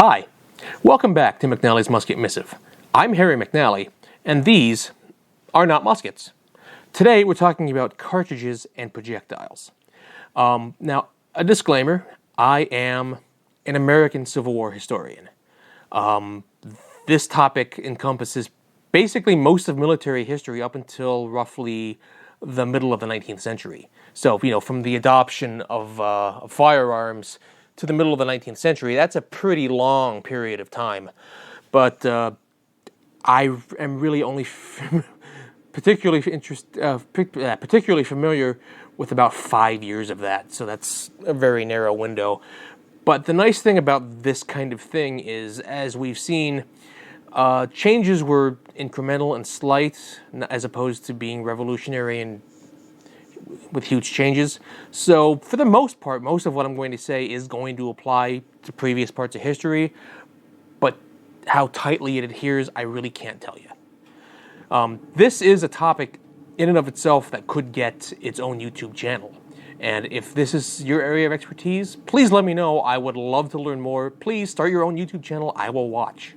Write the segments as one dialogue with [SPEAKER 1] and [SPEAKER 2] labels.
[SPEAKER 1] Hi, welcome back to McNally's Musket Missive. I'm Harry McNally, and these are not muskets. Today we're talking about cartridges and projectiles. Now, a disclaimer, I am an American Civil War historian. This topic encompasses basically most of military history up until roughly the middle of the 19th century. So, from the adoption of firearms to the middle of the 19th century, that's a pretty long period of time. But I am really only particularly familiar with about 5 years of that, so that's a very narrow window. But the nice thing about this kind of thing is, as we've seen, changes were incremental and slight, as opposed to being revolutionary and with huge changes. So for the most part, most of what I'm going to say is going to apply to previous parts of history, but how tightly it adheres, I really can't tell you. This is a topic in and of itself that could get its own YouTube channel. And if this is your area of expertise, please let me know. I would love to learn more. Please start your own YouTube channel. I will watch.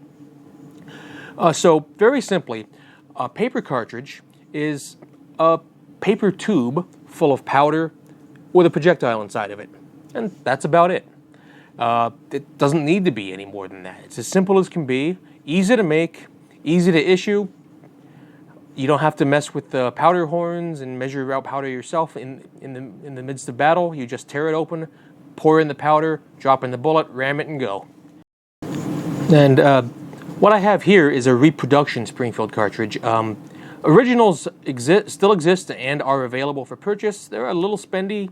[SPEAKER 1] So very simply, a paper cartridge is a paper tube full of powder with a projectile inside of it. And that's about it. It doesn't need to be any more than that. It's as simple as can be, easy to make, easy to issue. You don't have to mess with the powder horns and measure out powder yourself in the midst of battle. You just tear it open, pour in the powder, drop in the bullet, ram it, and go. And what I have here is a reproduction Springfield cartridge. Originals still exist and are available for purchase. They're a little spendy,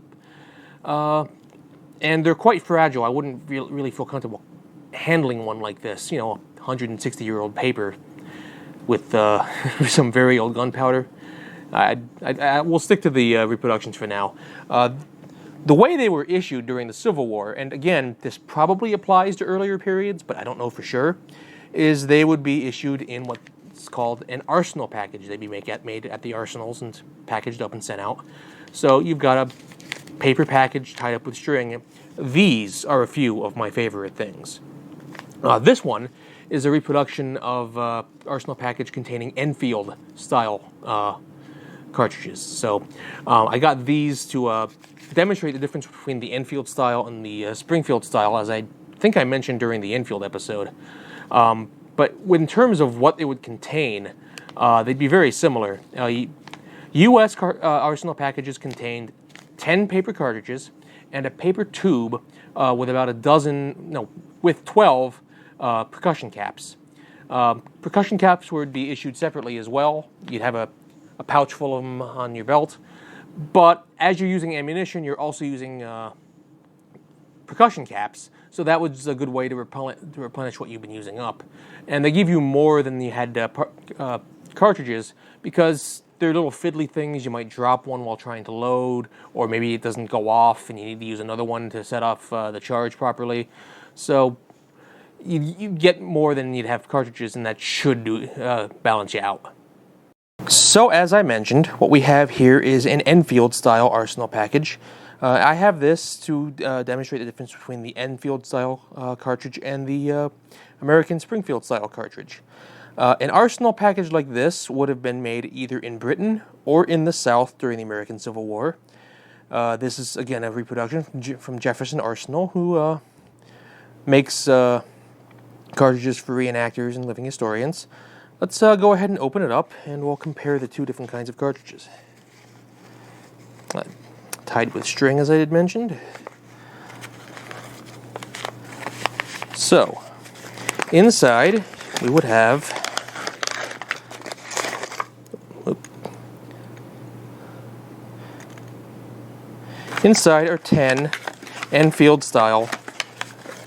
[SPEAKER 1] and they're quite fragile. I wouldn't really feel comfortable handling one like this. 160-year-old paper with some very old gunpowder. We'll stick to the reproductions for now. The way they were issued during the Civil War, and again, this probably applies to earlier periods, but I don't know for sure, is they would be issued in what's called an arsenal package. They'd be made at the arsenals and packaged up and sent out. So you've got a paper package tied up with string. These are a few of my favorite things. This one is a reproduction of arsenal package containing Enfield style cartridges. So I got these to demonstrate the difference between the Enfield style and the Springfield style, as I think I mentioned during the Enfield episode. But in terms of what it would contain, they'd be very similar. U.S. arsenal packages contained 10 paper cartridges and a paper tube with about 12 percussion caps. Percussion caps would be issued separately as well. You'd have a pouch full of them on your belt. But as you're using ammunition, you're also using percussion caps, so that was a good way to replenish what you've been using up. And they give you more than you had cartridges, because they're little fiddly things. You might drop one while trying to load, or maybe it doesn't go off and you need to use another one to set off the charge properly. So you get more than you'd have cartridges, and that should balance you out. So as I mentioned, what we have here is an Enfield style arsenal package. I have this to demonstrate the difference between the Enfield style cartridge and the American Springfield style cartridge. An arsenal package like this would have been made either in Britain or in the South during the American Civil War. This is, again, a reproduction from Jefferson Arsenal, who makes cartridges for reenactors and living historians. Let's go ahead and open it up, and we'll compare the two different kinds of cartridges. Tied with string, as I had mentioned. So, inside we would have inside are 10 Enfield style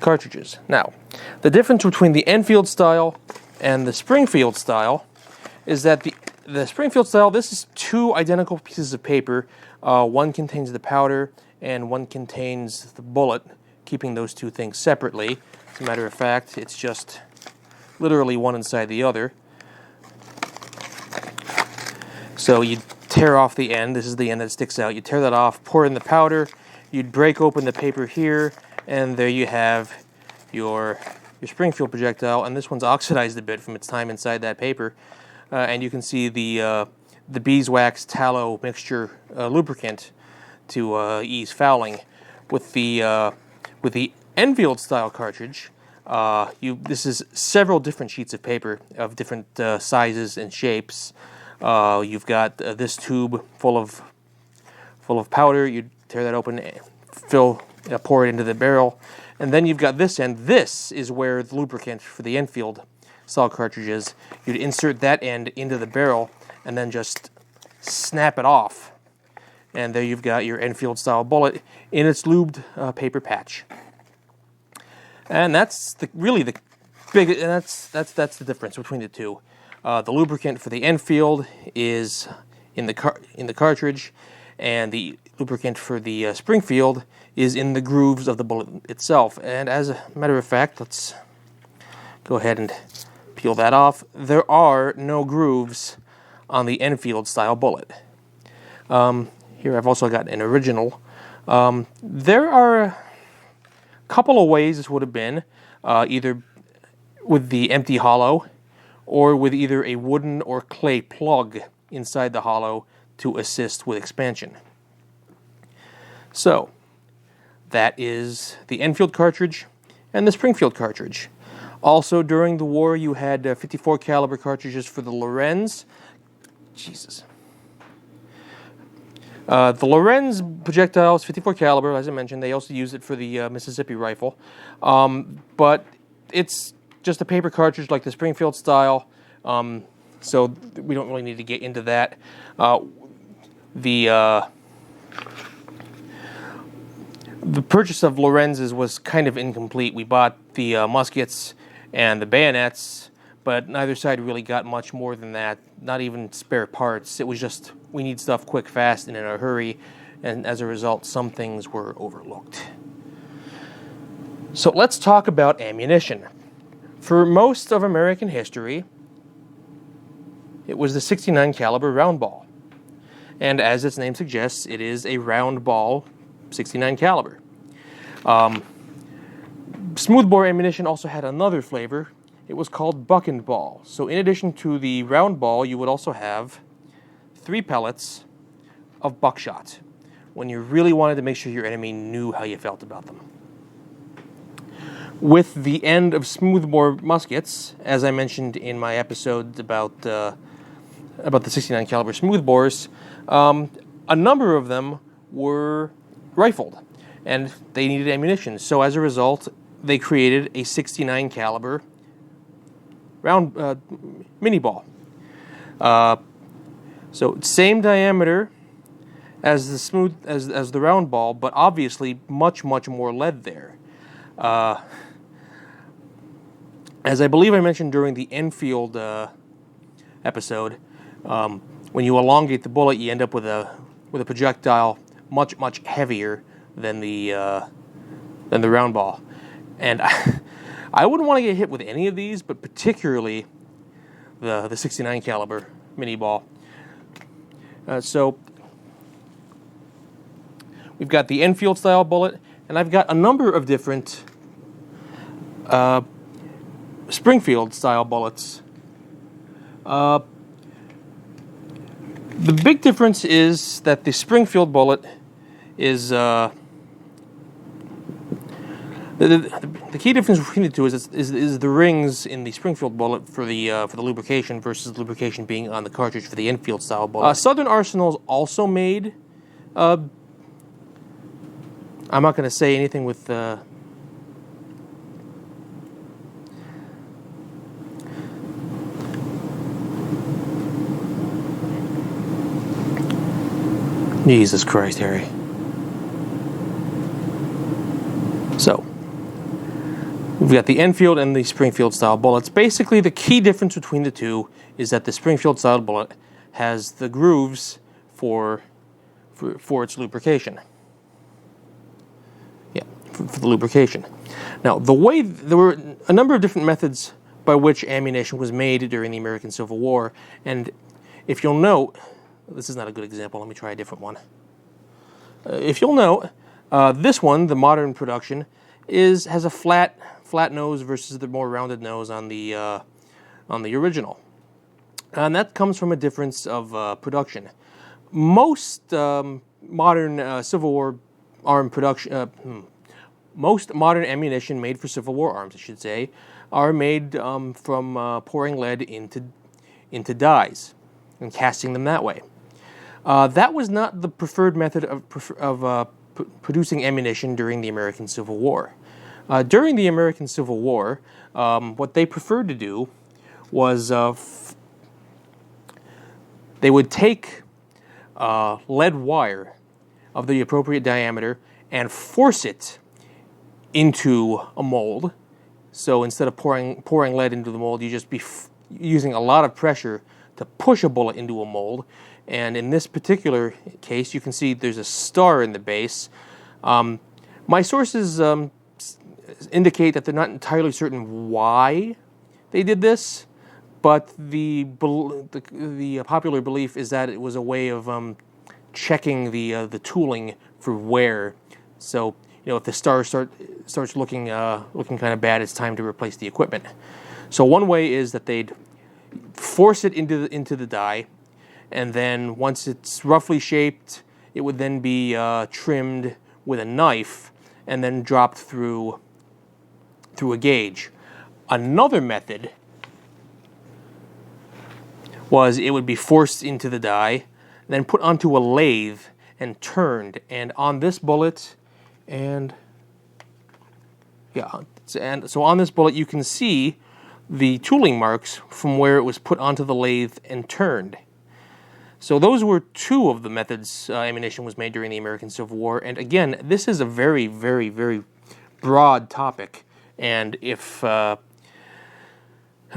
[SPEAKER 1] cartridges. Now, the difference between the Enfield style and the Springfield style is that the Springfield style, this is two identical pieces of paper. One contains the powder and one contains the bullet, keeping those two things separately. As a matter of fact, it's just literally one inside the other. So you tear off the end. This is the end that sticks out. You tear that off, pour in the powder. You'd break open the paper here, and there you have your your Springfield projectile, and this one's oxidized a bit from its time inside that paper. And you can see the beeswax tallow mixture lubricant to ease fouling. With the Enfield style cartridge, this is several different sheets of paper of different sizes and shapes. You've got this tube full of powder. You tear that open, pour it into the barrel, and then you've got this end. This is where the lubricant for the Enfield style cartridge is. You'd insert that end into the barrel and then just snap it off, and there you've got your Enfield style bullet in its lubed paper patch. And that's really the big. And that's the difference between the two. The lubricant for the Enfield is in the cartridge, and the lubricant for the Springfield is in the grooves of the bullet itself. And as a matter of fact, let's go ahead and peel that off. There are no grooves on the Enfield style bullet. Here I've also got an original. There are a couple of ways this would have been, either with the empty hollow or with either a wooden or clay plug inside the hollow to assist with expansion. So, that is the Enfield cartridge and the Springfield cartridge. Also, during the war, you had 54 caliber cartridges for the Lorenz. Jesus. The Lorenz projectiles, 54 caliber, as I mentioned. They also use it for the Mississippi rifle. But it's just a paper cartridge like the Springfield style, so we don't really need to get into that. The purchase of Lorenz's was kind of incomplete. We bought the muskets and the bayonets, but neither side really got much more than that, not even spare parts. It was just, we need stuff quick, fast, and in a hurry, and as a result, some things were overlooked. So let's talk about ammunition. For most of American history, it was the 69 caliber round ball. And as its name suggests, it is a round ball 69 caliber. Smoothbore ammunition also had another flavor. It was called buck and ball. So in addition to the round ball, you would also have 3 pellets of buckshot when you really wanted to make sure your enemy knew how you felt about them. With the end of smoothbore muskets, as I mentioned in my episode about the 69 caliber smoothbores, a number of them were rifled, and they needed ammunition. So as a result, they created a 69 caliber round mini ball. So same diameter as the round ball, but obviously much more lead there. As I believe I mentioned during the Enfield episode, when you elongate the bullet, you end up with a projectile much heavier than the round ball, and I wouldn't want to get hit with any of these, but particularly the 69 caliber mini ball. So we've got the Enfield style bullet, and I've got a number of different Springfield style bullets. The big difference is that the Springfield bullet is the key difference between the two is the rings in the Springfield bullet for the lubrication versus the lubrication being on the cartridge for the Enfield style bullet. Southern Arsenals also made. I'm not going to say anything with. Jesus Christ, Harry. So, we've got the Enfield and the Springfield style bullets. Basically, the key difference between the two is that the Springfield style bullet has the grooves for its lubrication. Yeah, for the lubrication. Now, there were a number of different methods by which ammunition was made during the American Civil War, and if you'll note, this is not a good example. Let me try a different one. If you'll note, this one, the modern production, has a flat flat nose versus the more rounded nose on the original. And that comes from a difference of production. Most modern Civil War arm production, most modern ammunition made for Civil War arms, I should say, are made from pouring lead into dies and casting them that way. That was not the preferred method of producing ammunition during the American Civil War. During the American Civil War, what they preferred to do was they would take lead wire of the appropriate diameter and force it into a mold. So instead of pouring lead into the mold, you just be using a lot of pressure to push a bullet into a mold. And in this particular case, you can see there's a star in the base. My sources indicate that they're not entirely certain why they did this, but the popular belief is that it was a way of checking the tooling for wear. So, you know, if the star starts looking kind of bad, it's time to replace the equipment. So one way is that they'd force it into the die, and then once it's roughly shaped, it would then be trimmed with a knife and then dropped through a gauge. Another method was it would be forced into the die, then put onto a lathe and turned. And on this bullet, so on this bullet you can see the tooling marks from where it was put onto the lathe and turned. So those were two of the methods ammunition was made during the American Civil War. And again, this is a very, very, very broad topic. And and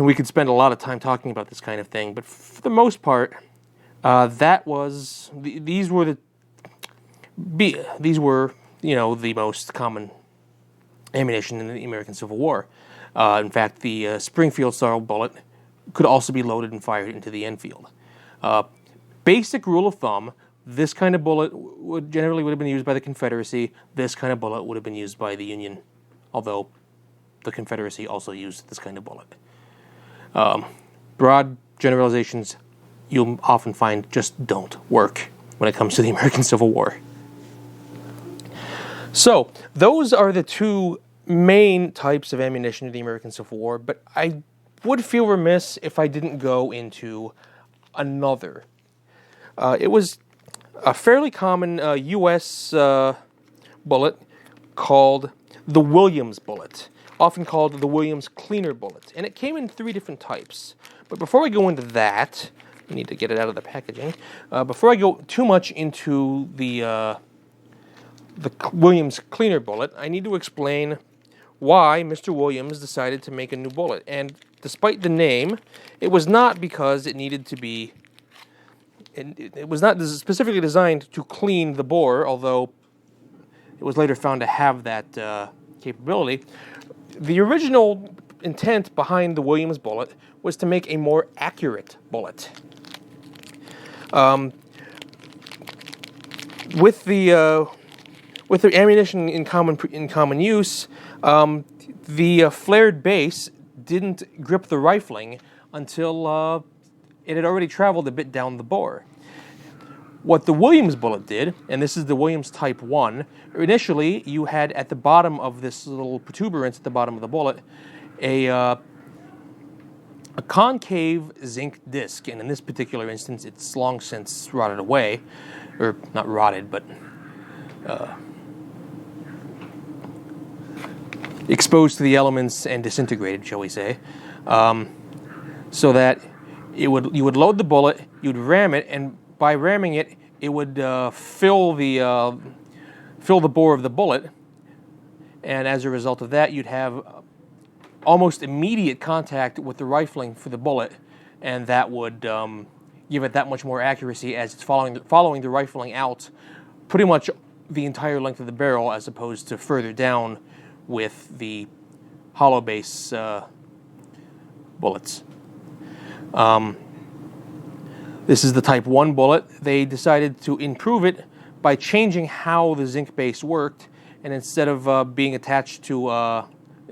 [SPEAKER 1] we could spend a lot of time talking about this kind of thing, but for the most part, these were the most common ammunition in the American Civil War. In fact, the Springfield style bullet could also be loaded and fired into the Enfield. Basic rule of thumb: this kind of bullet would have been used by the Confederacy. This kind of bullet would have been used by the Union, although the Confederacy also used this kind of bullet. Broad generalizations you'll often find just don't work when it comes to the American Civil War. So those are the two main types of ammunition in the American Civil War, but I would feel remiss if I didn't go into another. It was a fairly common U.S. bullet called the Williams bullet, often called the Williams cleaner bullet, and it came in three different types. But before we go into that, I need to get it out of the packaging. Before I go too much into the Williams cleaner bullet, I need to explain why Mr. Williams decided to make a new bullet. And despite the name, it was not because it needed to be. It was not specifically designed to clean the bore, although it was later found to have that capability. The original intent behind the Williams bullet was to make a more accurate bullet. With the ammunition in common use, the flared base didn't grip the rifling until it had already traveled a bit down the bore. What the Williams bullet did, and this is the Williams Type 1, initially you had at the bottom of this little protuberance at the bottom of the bullet a concave zinc disc, and in this particular instance it's long since rotted away, or not rotted, but exposed to the elements and disintegrated, shall we say, so that you would load the bullet, you'd ram it, and by ramming it, it would fill the bore of the bullet, and as a result of that, you'd have almost immediate contact with the rifling for the bullet, and that would give it that much more accuracy as it's following the rifling out pretty much the entire length of the barrel, as opposed to further down with the hollow base bullets. This is the Type 1 bullet. They decided to improve it by changing how the zinc base worked, and instead of being attached to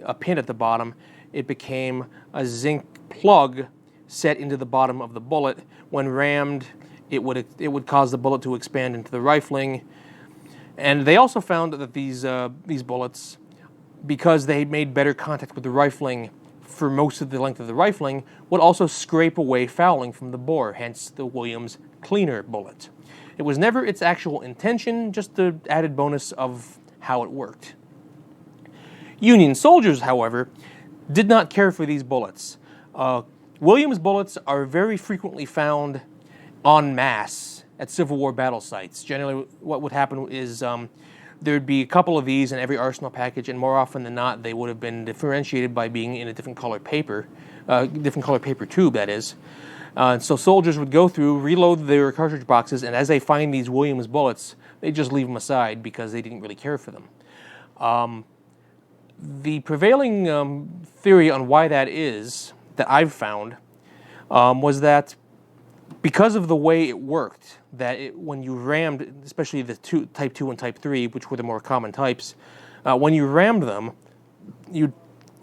[SPEAKER 1] a pin at the bottom, it became a zinc plug set into the bottom of the bullet. When rammed, it would cause the bullet to expand into the rifling. And they also found that these bullets, because they made better contact with the rifling for most of the length of the rifling, would also scrape away fouling from the bore, hence the Williams cleaner bullet. It was never its actual intention, just the added bonus of how it worked. Union soldiers, however, did not care for these bullets. Williams bullets are very frequently found en masse at Civil War battle sites. Generally, what would happen is there'd be a couple of these in every arsenal package, and more often than not, they would have been differentiated by being in a different color paper tube, that is. So soldiers would go through, reload their cartridge boxes, and as they find these Williams bullets, they just leave them aside because they didn't really care for them. The prevailing theory on why that is, that I've found, was that because of the way it worked, that when you rammed, especially the Type 2 and Type 3, which were the more common types, when you rammed them, you'd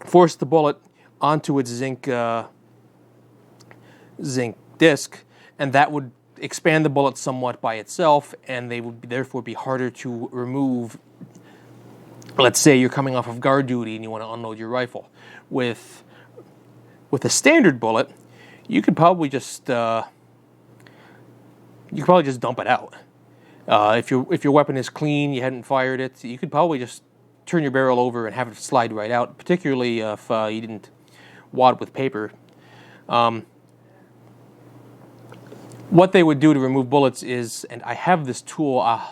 [SPEAKER 1] force the bullet onto its zinc disc, and that would expand the bullet somewhat by itself, and they would therefore be harder to remove. Let's say you're coming off of guard duty and you want to unload your rifle. With a standard bullet, you could probably just dump it out. If your weapon is clean, you hadn't fired it, you could probably just turn your barrel over and have it slide right out, particularly if you didn't wad it with paper. What they would do to remove bullets is, and I have this tool, I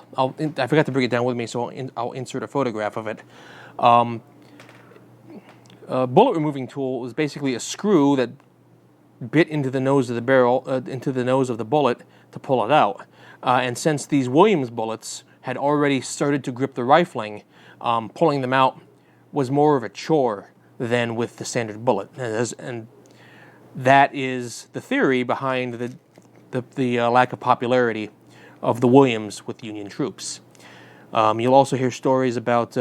[SPEAKER 1] forgot to bring it down with me, so I'll insert a photograph of it. A bullet removing tool is basically a screw that bit into the nose of the barrel, into the nose of the bullet to pull it out. And since these Williams bullets had already started to grip the rifling, pulling them out was more of a chore than with the standard bullet. And that is the theory behind the lack of popularity of the Williams with Union troops. You'll also hear stories about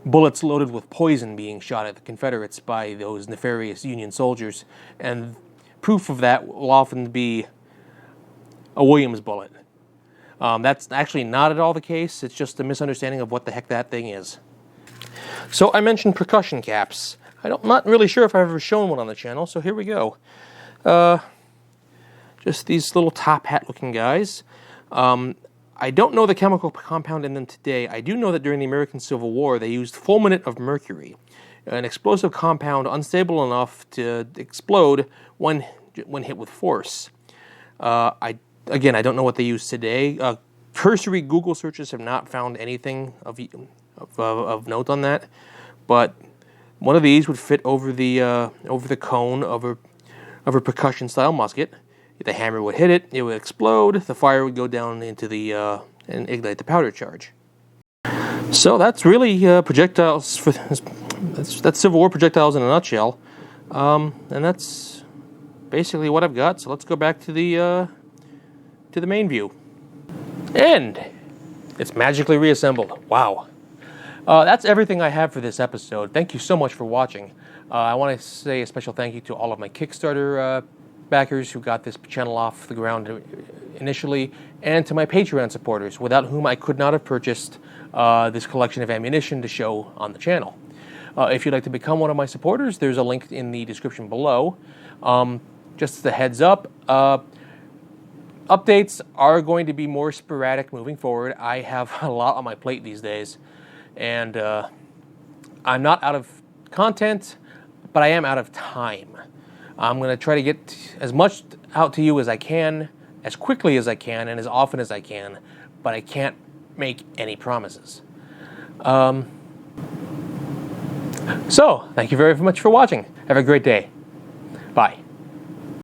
[SPEAKER 1] bullets loaded with poison being shot at the Confederates by those nefarious Union soldiers, and proof of that will often be a Williams bullet. That's actually not at all the case. It's just a misunderstanding of what the heck that thing is. So I mentioned percussion caps. I'm not really sure if I've ever shown one on the channel, so here we go. Just these little top hat looking guys. I don't know the chemical compound in them today. I do know that during the American Civil War they used fulminate of mercury, an explosive compound unstable enough to explode when hit with force. Again, I don't know what they use today. Cursory Google searches have not found anything of note on that, but one of these would fit over the cone of a percussion style musket. The hammer would hit it, it would explode, the fire would go down into and ignite the powder charge. So that's really projectiles. That's Civil War projectiles in a nutshell, and that's basically what I've got. So let's go back to the main view, and it's magically reassembled. Wow. That's everything I have for this episode. Thank you so much for watching. I want to say a special thank you to all of my Kickstarter backers who got this channel off the ground initially, and to my Patreon supporters, without whom I could not have purchased this collection of ammunition to show on the channel. If you'd like to become one of my supporters, there's a link in the description below. Just as a heads up, updates are going to be more sporadic moving forward. I have a lot on my plate these days, and I'm not out of content, but I am out of time. I'm going to try to get as much out to you as I can, as quickly as I can, and as often as I can, but I can't make any promises. So, thank you very much for watching. Have a great day. Bye.